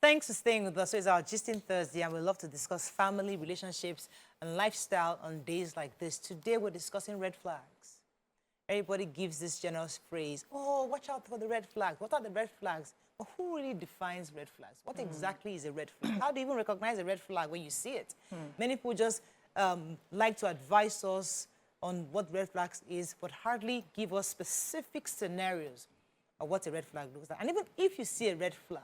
Thanks for staying with us. So it's our Gisting Thursday, and we love to discuss family, relationships, and lifestyle on days like this. Today, we're discussing red flags. Everybody gives this generous phrase, oh, watch out for the red flags. What are the red flags? But who really defines red flags? What exactly is a red flag? How do you even recognize a red flag when you see it? Many people just like to advise us on what red flags is, but hardly give us specific scenarios of what a red flag looks like. And even if you see a red flag,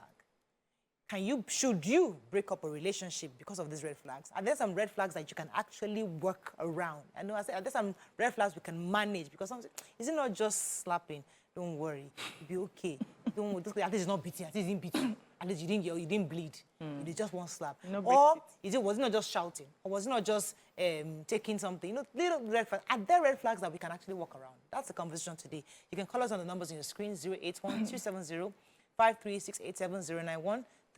should you break up a relationship because of these red flags? Are there some red flags that you can actually work around? I know I said, are there some red flags we can manage? Because is it not just slapping? Don't worry, you'll be okay. Don't worry, at least it's not beating, at least it didn't beat you. At least you didn't bleed. It is just one slap. No or was it not just shouting? Or was it not just taking something? You know, little red flags. Are there red flags that we can actually walk around? That's the conversation today. You can call us on the numbers on your screen, 081-270-53687,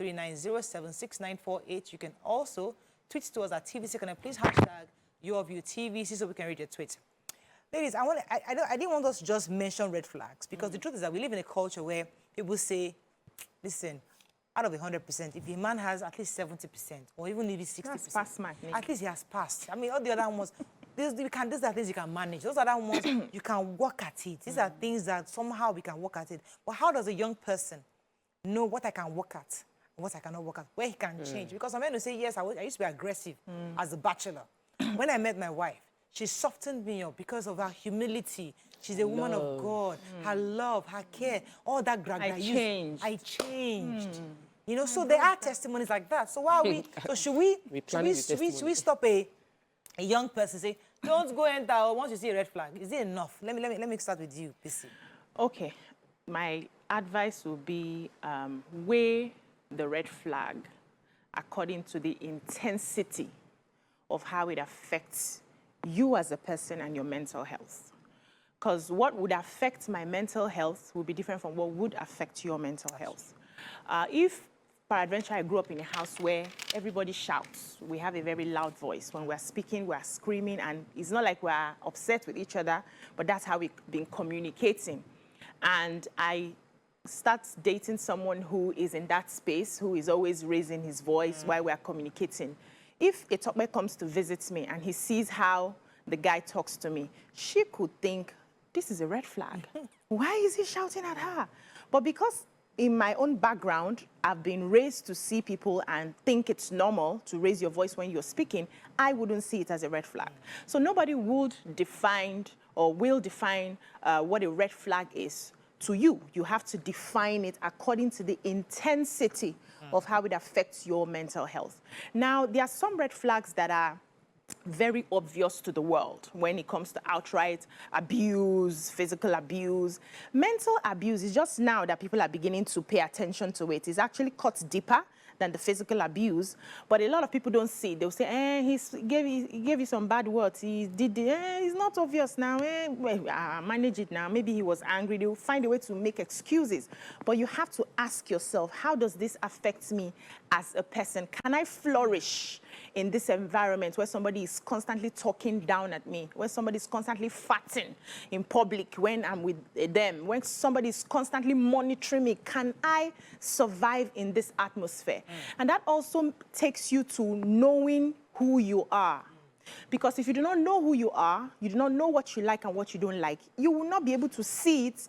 090-76948. You can also tweet to us at TVC. Can I please hashtag YourView TVC so we can read your tweet. Ladies, I didn't want us to just mention red flags because the truth is that we live in a culture where people say, listen, out of 100%, if a man has at least 70% or even maybe 60%, at least he has passed. I mean, all the other ones, these are things you can manage. Those other ones, you can work at it. These are things that somehow we can work at it. But how does a young person know what I can work at and what I cannot work at, where he can change? Because I'm going to say, yes, I used to be aggressive as a bachelor. When I met my wife, she softened me up because of her humility. She's a woman of God. Her love, her care, all that I changed. You know, so there are testimonies like that. So why are we? So should we stop a young person say, don't go enter once you see a red flag? Is it enough? Let me start with you, PC. Okay, my advice would be weigh the red flag according to the intensity of how it affects you as a person and your mental health. Because what would affect my mental health will be different from what would affect your mental health. If, peradventure, I grew up in a house where everybody shouts, we have a very loud voice. When we're speaking, we're screaming, and it's not like we're upset with each other, but that's how we've been communicating. And I start dating someone who is in that space, who is always raising his voice while we're communicating. If a talkback comes to visit me and he sees how the guy talks to me, she could think, this is a red flag. Why is he shouting at her? But because in my own background, I've been raised to see people and think it's normal to raise your voice when you're speaking, I wouldn't see it as a red flag. So nobody would define or will define what a red flag is to you. You have to define it according to the intensity of how it affects your mental health. Now, there are some red flags that are very obvious to the world when it comes to outright abuse, physical abuse. Mental abuse is just now that people are beginning to pay attention to it. It's actually cut deeper than the physical abuse, but a lot of people don't see it. They'll say, he gave you some bad words. He did it. It's not obvious now. Manage it now. Maybe he was angry. They'll find a way to make excuses. But you have to ask yourself, how does this affect me as a person? Can I flourish in this environment where somebody is constantly talking down at me, where somebody is constantly farting in public when I'm with them, when somebody is constantly monitoring me? Can I survive in this atmosphere? And that also takes you to knowing who you are. Because if you do not know who you are, you do not know what you like and what you don't like, you will not be able to see it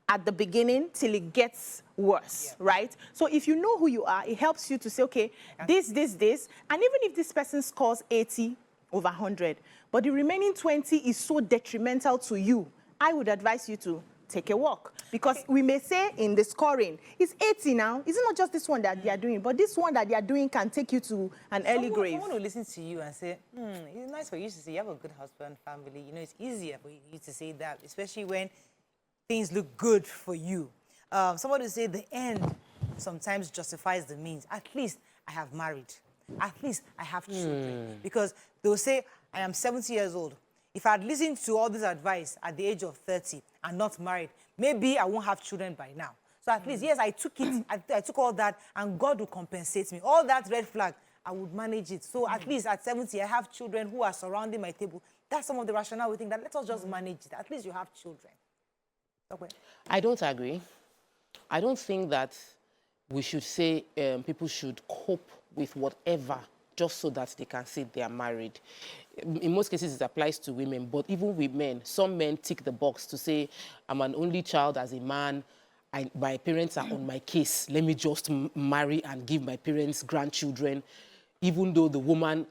at the beginning till it gets worse, right? So if you know who you are, it helps you to say, okay, this, and even if this person scores 80 over 100, but the remaining 20 is so detrimental to you, I would advise you to take a walk. Because we may say in the scoring, it's 80 now. It's not just this one that they are doing, but this one that they are doing can take you to an early grave. Someone will listen to you and say, it's nice for you to say you have a good husband, family. You know, it's easier for you to say that, especially when things look good for you. Somebody will say the end sometimes justifies the means. At least I have married. At least I have children. Because they'll say, I am 70 years old. If I had listened to all this advice at the age of 30 and not married, maybe I won't have children by now. So at least, yes, I took it. I took all that, and God will compensate me. All that red flag, I would manage it. So at least at 70, I have children who are surrounding my table. That's some of the rationale we think that let us just manage it. At least you have children. Okay. I don't agree. I don't think that we should say people should cope with whatever just so that they can say they are married. In most cases, it applies to women, but even with men, some men tick the box to say, I'm an only child as a man, my parents are on my case, let me just marry and give my parents grandchildren, even though the woman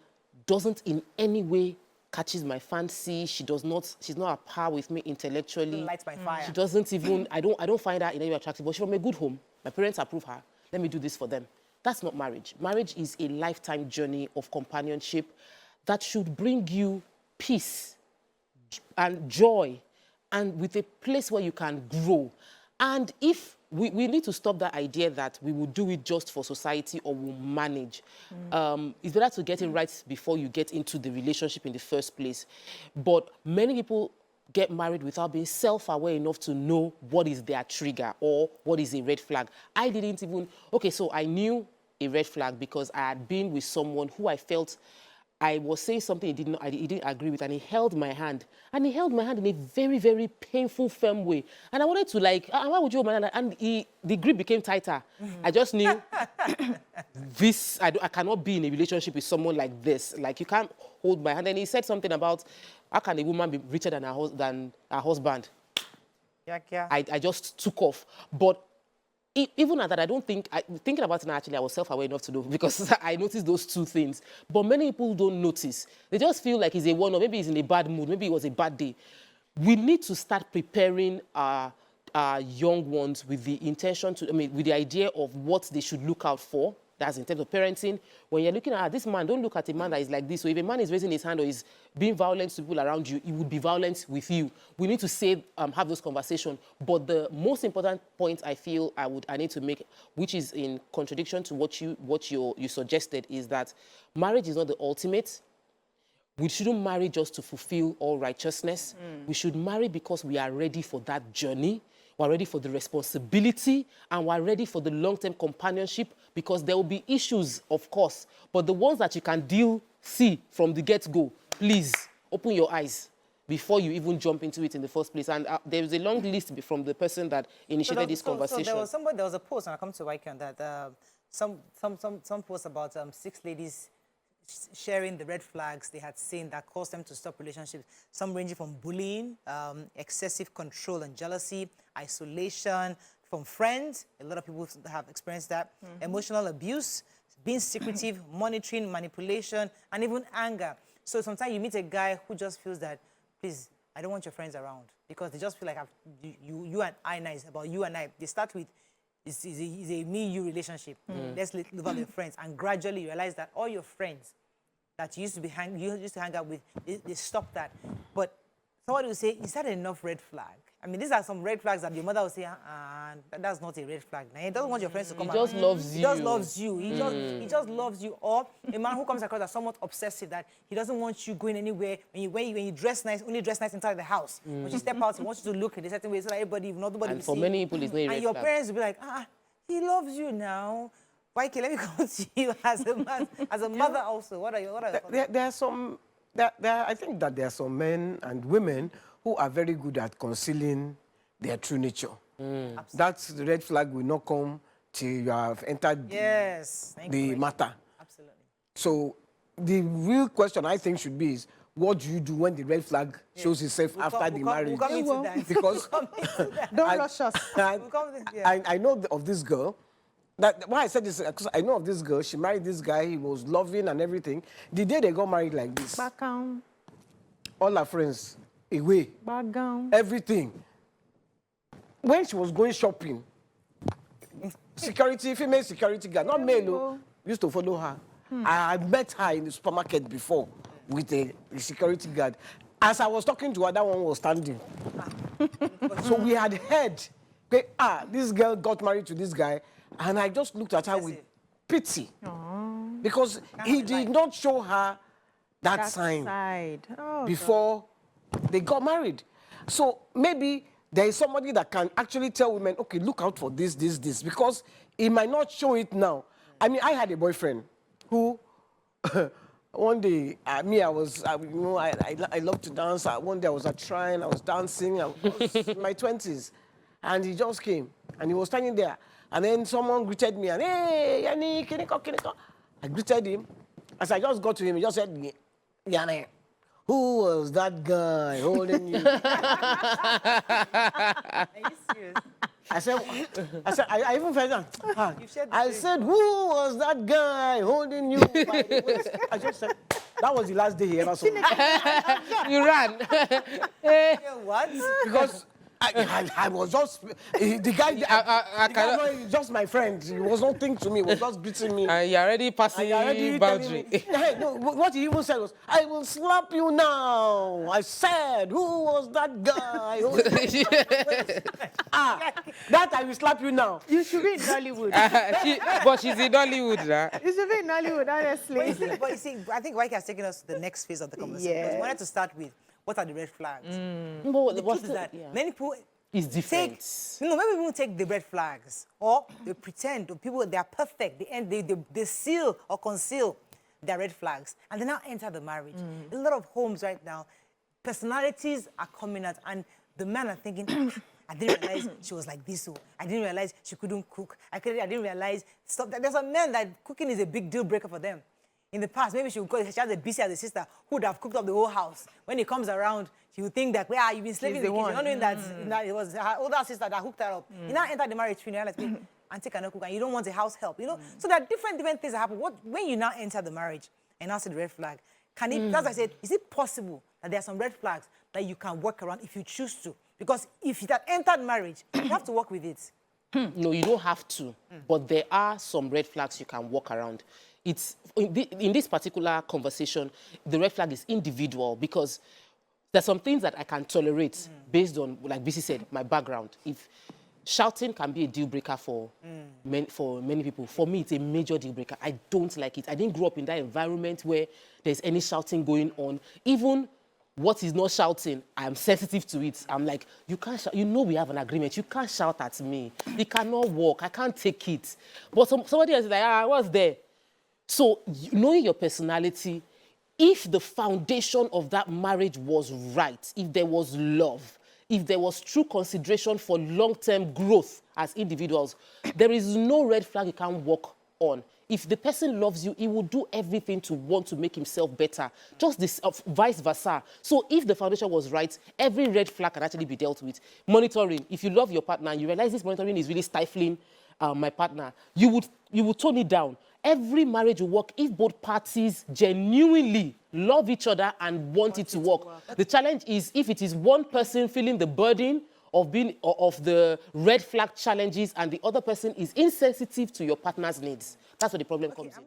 doesn't in any way catches my fancy, she's not at par with me intellectually. Lights my fire. She doesn't even, I don't find her in any way attractive, but she's from a good home. My parents approve her. Let me do this for them. That's not marriage. Marriage is a lifetime journey of companionship that should bring you peace and joy and with a place where you can grow. And if we need to stop that idea that we will do it just for society or we'll manage. It's better to get it right before you get into the relationship in the first place. But many people get married without being self-aware enough to know what is their trigger or what is a red flag. I didn't even, okay, so I knew a red flag because I had been with someone who I felt I was saying something he didn't agree with, and he held my hand. And he held my hand in a very, very painful, firm way. And I wanted to like, why would you hold my hand? And the grip became tighter. I just knew I cannot be in a relationship with someone like this. Like, you can't hold my hand. And he said something about, how can a woman be richer than her husband? Yeah. I just took off. But even at that, I don't think, thinking about it now, actually, I was self-aware enough to know because I noticed those two things. But many people don't notice. They just feel like he's a one, or maybe he's in a bad mood, maybe it was a bad day. We need to start preparing our young ones with the intention to, with the idea of what they should look out for. That's in terms of parenting. When you're looking at this man, don't look at a man that is like this. So if a man is raising his hand or is being violent to people around you, he would be violent with you. We need to say, have those conversations. But the most important point I feel I need to make, which is in contradiction to what you suggested, is that marriage is not the ultimate. We shouldn't marry just to fulfill all righteousness. We should marry because we are ready for that journey. We're ready for the responsibility, and we're ready for the long-term companionship, because there will be issues, of course, but the ones that you can see from the get-go, please open your eyes before you even jump into it in the first place. And there is a long list from the person that initiated this conversation. So there was a post, and I come to YK on that, some post about 6 ladies sharing the red flags they had seen that caused them to stop relationships. Some ranging from bullying, excessive control and jealousy, isolation from friends. A lot of people have experienced that. Emotional abuse, being secretive, monitoring, manipulation, and even anger. So sometimes you meet a guy who just feels that, please, I don't want your friends around, because they just feel like you and I, nice about you and I. They start with, it's a me-you relationship. Let's live out with friends. And gradually you realize that all your friends that you used to hang out with, they stop that. But somebody will say, is that enough red flag? I mean, these are some red flags that your mother will say, that's not a red flag. Now, he doesn't want your friends to come around. He just loves you. He just loves you. He just loves you. Or a man who comes across as somewhat obsessive, that he doesn't want you going anywhere. When you dress nice, only dress nice inside the house. When you step out, he wants you to look in a certain way so that nobody will And for see. many people, it's not a red And your flag. parents will be like, he loves you now. YK, let me come to you as a man, as a mother also. What are your thoughts? There are some, I think that there are some men and women who are very good at concealing their true nature. That's the red flag will not come till you have entered the matter. Absolutely. So the real question I think should be is, what do you do when the red flag shows itself after the marriage? We'll come into that. Because Don't rush us. I know of this girl. Why I said this, because I know of this girl. She married this guy. He was loving and everything. The day they got married like this, all her friends away, everything. When she was going shopping, female security guard, not male, used to follow her. I had met her in the supermarket before with a security guard. As I was talking to her, that one was standing. So we had heard, okay, this girl got married to this guy, and I just looked at her with pity. Because he did not show her that sign before they got married. So maybe there is somebody that can actually tell women, okay, look out for this, because he might not show it now. I mean, I had a boyfriend who, one day, I was, I love to dance. One day I was at Shrine, I was dancing, I was in my 20s. And he just came, and he was standing there. And then someone greeted me and, hey, Yanni, Kiniko. I greeted him. As I just got to him, he just said, Yanni, who was that guy holding you? Are you serious? I even felt that. said the I same. said, who was that guy holding you by the waist? I just said, that was the last day he ever saw me. You ran. Yeah, what? Because I was just, the guy, the guy was just my friend. He was nothing to me. He was just greeting me. You're already passing boundary. Hey, no, what he even said was, I will slap you now. I said, who was that guy? That I will slap you now. You should be in Hollywood. But she's in Hollywood, right? You should be in Hollywood, honestly. But you see, I think Waike has taken us to the next phase of the conversation. Yes. Because we wanted to start with, what are the red flags? But The truth is that many people It's different. many people take the red flags, or they pretend, or people, they are perfect, they seal or conceal their red flags, and they now enter the marriage. A lot of homes right now, personalities are coming out, and the men are thinking, I didn't realize she was like this. I didn't realize she couldn't cook. I didn't realize stuff. There's some men that cooking is a big deal breaker for them. In the past, maybe she has a busy as a sister who would have cooked up the whole house. When he comes around, she would think that, you've been sleeping in the kitchen, not knowing that it was her older sister that hooked her up. You now enter the marriage, you realize, auntie cannot cook, and you don't want a house help, So there are different things that happen. When you now enter the marriage and now see the red flag, as I said, is it possible that there are some red flags that you can work around if you choose to? Because if you have entered marriage, you have to work with it. No, you don't have to. But there are some red flags you can walk around. It's in this particular conversation, the red flag is individual because there's some things that I can tolerate based on, like BC said, my background. If shouting can be a deal breaker for many people, for me, it's a major deal breaker. I don't like it. I didn't grow up in that environment where there's any shouting going on. Even what is not shouting, I'm sensitive to it. I'm like, you can't shout. We have an agreement. You can't shout at me. It cannot work. I can't take it. But somebody else is like, what's there? So knowing your personality, if the foundation of that marriage was right, if there was love, if there was true consideration for long-term growth as individuals, there is no red flag you can walk on. If the person loves you, he will do everything to want to make himself better. Just this, vice versa. So if the foundation was right, every red flag can actually be dealt with. Monitoring. If you love your partner and you realize this monitoring is really stifling my partner, you would tone it down. Every marriage will work if both parties genuinely love each other and want it to work. The challenge is if it is one person feeling the burden of the red flag challenges and the other person is insensitive to your partner's needs. That's where the problem comes in.